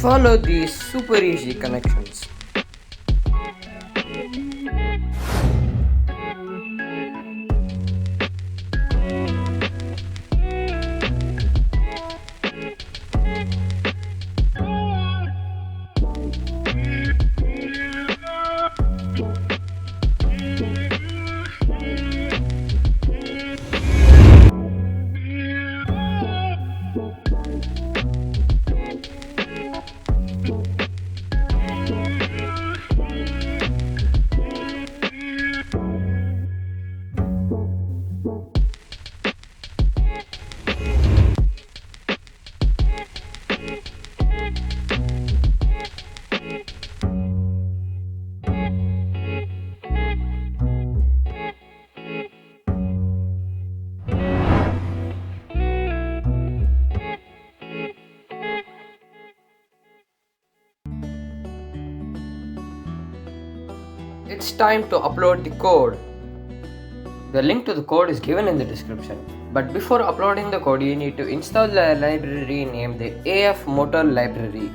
Follow these super easy connections. It's time to upload the code. The link to the code is given in the description. But before uploading the code, you need to install the library named the AF Motor Library.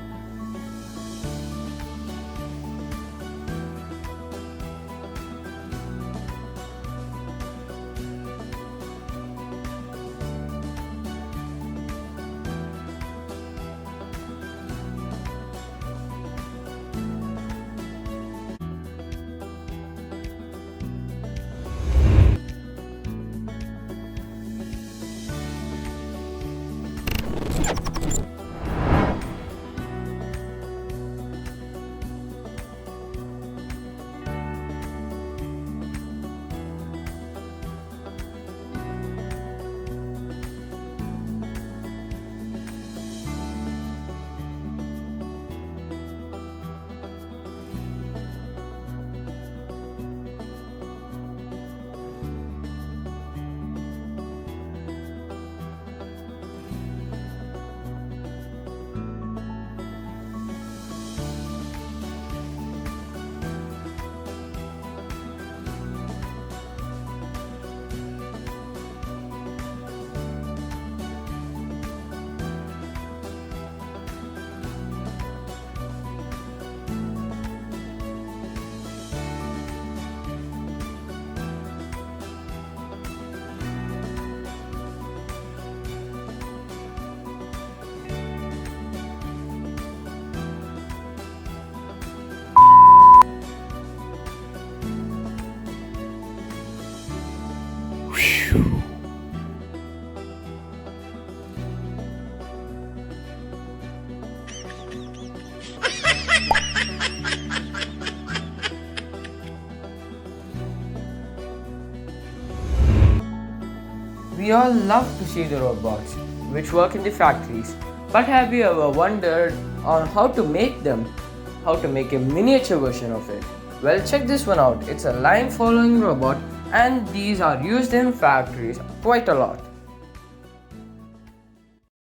We all love to see the robots which work in the factories, but have you ever wondered on how to make them? How to make a miniature version of it? Well, check this one out. It's a line following robot and these are used in factories quite a lot.